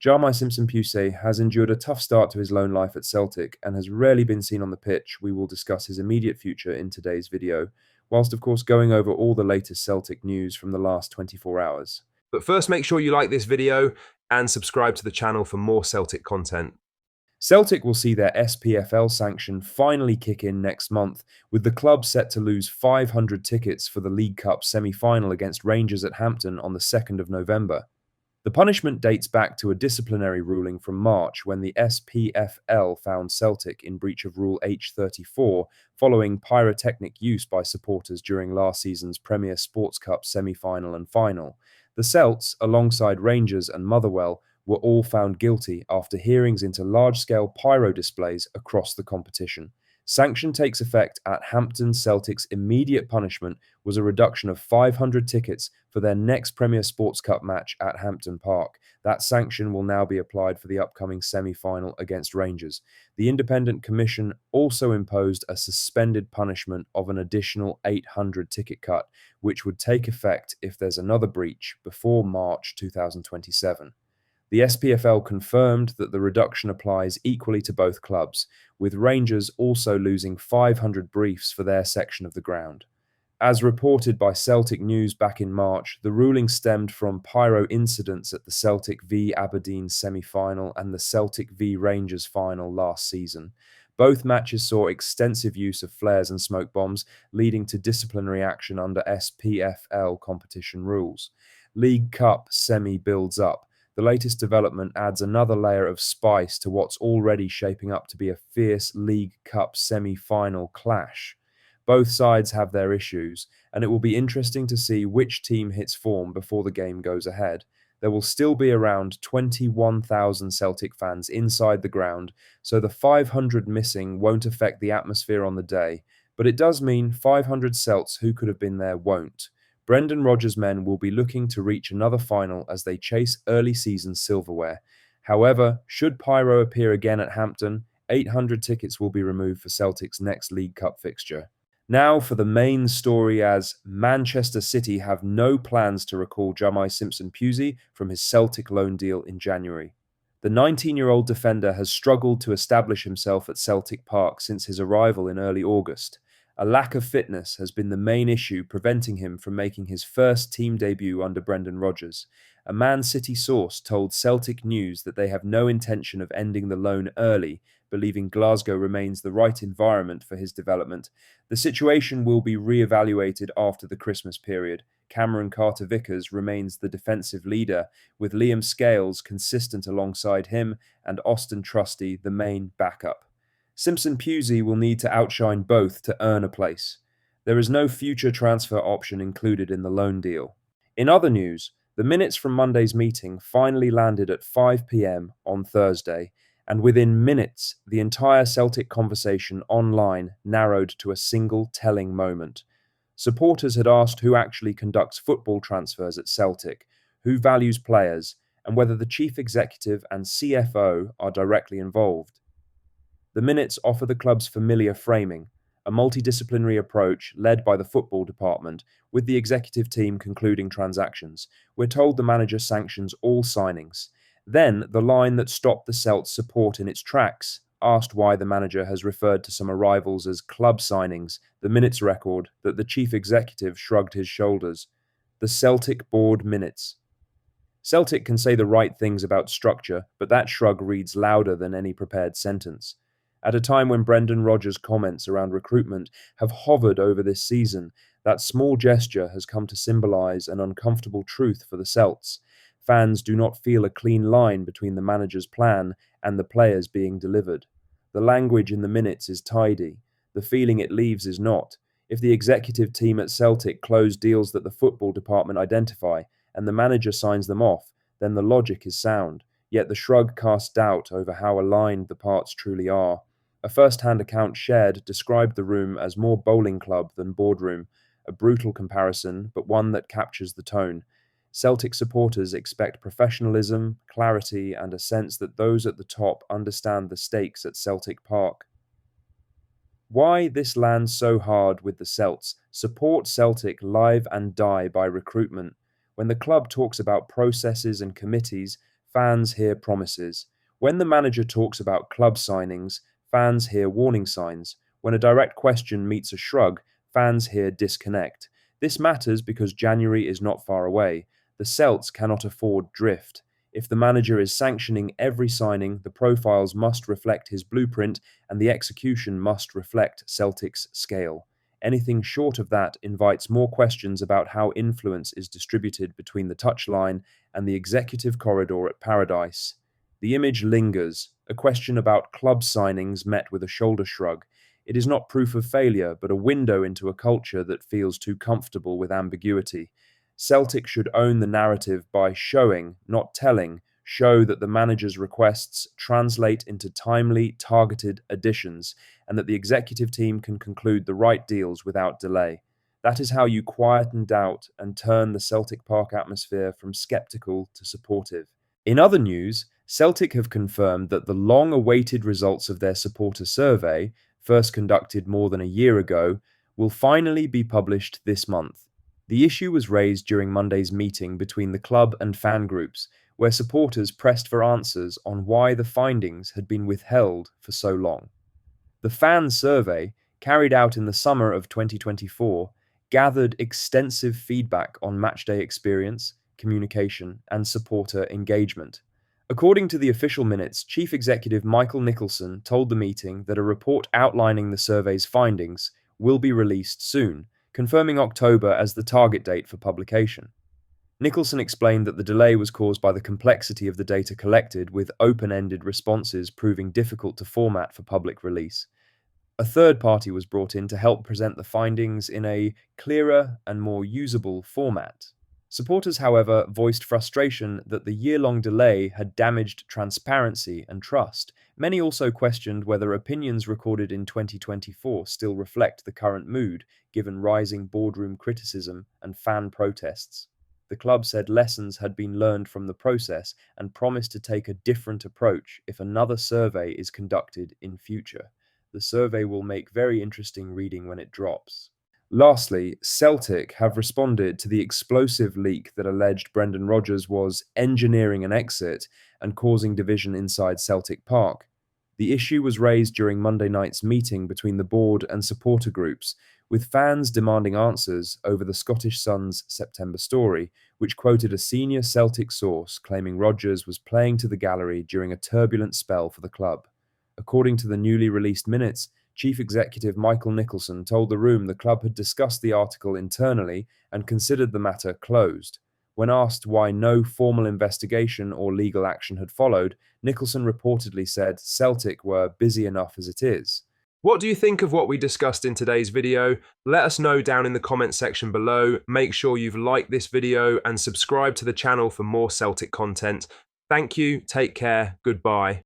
Jahmai Simpson-Pusey has endured a tough start to his loan life at Celtic and has rarely been seen on the pitch. We will discuss his immediate future in today's video, whilst of course going over all the latest Celtic news from the last 24 hours. But first, make sure you like this video and subscribe to the channel for more Celtic content. Celtic will see their SPFL sanction finally kick in next month, with the club set to lose 500 tickets for the League Cup semi-final against Rangers at Hampton on the 2nd of November. The punishment dates back to a disciplinary ruling from March when the SPFL found Celtic in breach of Rule H34 following pyrotechnic use by supporters during last season's Premier Sports Cup semi-final and final. The Celts, alongside Rangers and Motherwell, were all found guilty after hearings into large-scale pyro displays across the competition. Sanction takes effect at Hampton. Celtic's immediate punishment was a reduction of 500 tickets for their next Premier Sports Cup match at Hampton Park. That sanction will now be applied for the upcoming semi-final against Rangers. The Independent Commission also imposed a suspended punishment of an additional 800 ticket cut, which would take effect if there's another breach before March 2027. The SPFL confirmed that the reduction applies equally to both clubs, with Rangers also losing 500 briefs for their section of the ground. As reported by Celtic News back in March, the ruling stemmed from pyro incidents at the Celtic v Aberdeen semi-final and the Celtic v Rangers final last season. Both matches saw extensive use of flares and smoke bombs, leading to disciplinary action under SPFL competition rules. League Cup semi builds up. The latest development adds another layer of spice to what's already shaping up to be a fierce League Cup semi-final clash. Both sides have their issues, and it will be interesting to see which team hits form before the game goes ahead. There will still be around 21,000 Celtic fans inside the ground, so the 500 missing won't affect the atmosphere on the day, but it does mean 500 Celts who could have been there won't. Brendan Rodgers' men will be looking to reach another final as they chase early season silverware. However, should pyro appear again at Hampton, 800 tickets will be removed for Celtic's next League Cup fixture. Now for the main story, as Manchester City have no plans to recall Jami Simpson-Pusey from his Celtic loan deal in January. The 19-year-old defender has struggled to establish himself at Celtic Park since his arrival in early August. A lack of fitness has been the main issue preventing him from making his first team debut under Brendan Rodgers. A Man City source told Celtic News that they have no intention of ending the loan early, believing Glasgow remains the right environment for his development. The situation will be re-evaluated after the Christmas period. Cameron Carter-Vickers remains the defensive leader, with Liam Scales consistent alongside him and Austin Trusty the main backup. Simpson-Pusey will need to outshine both to earn a place. There is no future transfer option included in the loan deal. In other news, the minutes from Monday's meeting finally landed at 5 p.m. on Thursday, and within minutes, the entire Celtic conversation online narrowed to a single telling moment. Supporters had asked who actually conducts football transfers at Celtic, who values players, and whether the chief executive and CFO are directly involved. The minutes offer the club's familiar framing, a multidisciplinary approach led by the football department, with the executive team concluding transactions. We're told the manager sanctions all signings. Then, the line that stopped the Celts' support in its tracks, asked why the manager has referred to some arrivals as club signings. The minutes record that the chief executive shrugged his shoulders. The Celtic board minutes. Celtic can say the right things about structure, but that shrug reads louder than any prepared sentence. At a time when Brendan Rodgers' comments around recruitment have hovered over this season, that small gesture has come to symbolise an uncomfortable truth for the Celts. Fans do not feel a clean line between the manager's plan and the players being delivered. The language in the minutes is tidy. The feeling it leaves is not. If the executive team at Celtic close deals that the football department identify and the manager signs them off, then the logic is sound. Yet the shrug casts doubt over how aligned the parts truly are. A first-hand account shared described the room as more bowling club than boardroom, a brutal comparison, but one that captures the tone. Celtic supporters expect professionalism, clarity, and a sense that those at the top understand the stakes at Celtic Park. Why this lands so hard with the Celts? Support Celtic live and die by recruitment. When the club talks about processes and committees, fans hear promises. When the manager talks about club signings, fans hear warning signs. When a direct question meets a shrug, fans hear disconnect. This matters because January is not far away. The Celts cannot afford drift. If the manager is sanctioning every signing, the profiles must reflect his blueprint and the execution must reflect Celtic's scale. Anything short of that invites more questions about how influence is distributed between the touchline and the executive corridor at Paradise. The image lingers, a question about club signings met with a shoulder shrug. It is not proof of failure, but a window into a culture that feels too comfortable with ambiguity. Celtic should own the narrative by showing, not telling, show that the manager's requests translate into timely, targeted additions, and that the executive team can conclude the right deals without delay. That is how you quieten doubt and turn the Celtic Park atmosphere from sceptical to supportive. In other news, Celtic have confirmed that the long-awaited results of their supporter survey, first conducted more than a year ago, will finally be published this month. The issue was raised during Monday's meeting between the club and fan groups, where supporters pressed for answers on why the findings had been withheld for so long. The fan survey, carried out in the summer of 2024, gathered extensive feedback on matchday experience, communication, and supporter engagement. According to the official minutes, Chief Executive Michael Nicholson told the meeting that a report outlining the survey's findings will be released soon, confirming October as the target date for publication. Nicholson explained that the delay was caused by the complexity of the data collected, with open-ended responses proving difficult to format for public release. A third party was brought in to help present the findings in a clearer and more usable format. Supporters, however, voiced frustration that the year-long delay had damaged transparency and trust. Many also questioned whether opinions recorded in 2024 still reflect the current mood, given rising boardroom criticism and fan protests. The club said lessons had been learned from the process and promised to take a different approach if another survey is conducted in future. The survey will make very interesting reading when it drops. Lastly, Celtic have responded to the explosive leak that alleged Brendan Rodgers was engineering an exit and causing division inside Celtic Park. The issue was raised during Monday night's meeting between the board and supporter groups, with fans demanding answers over the Scottish Sun's September story, which quoted a senior Celtic source claiming Rodgers was playing to the gallery during a turbulent spell for the club. According to the newly released minutes, Chief Executive Michael Nicholson told the Room the club had discussed the article internally and considered the matter closed. When asked why no formal investigation or legal action had followed, Nicholson reportedly said Celtic were busy enough as it is. What do you think of what we discussed in today's video? Let us know down in the comments section below. Make sure you've liked this video and subscribe to the channel for more Celtic content. Thank you, take care, goodbye.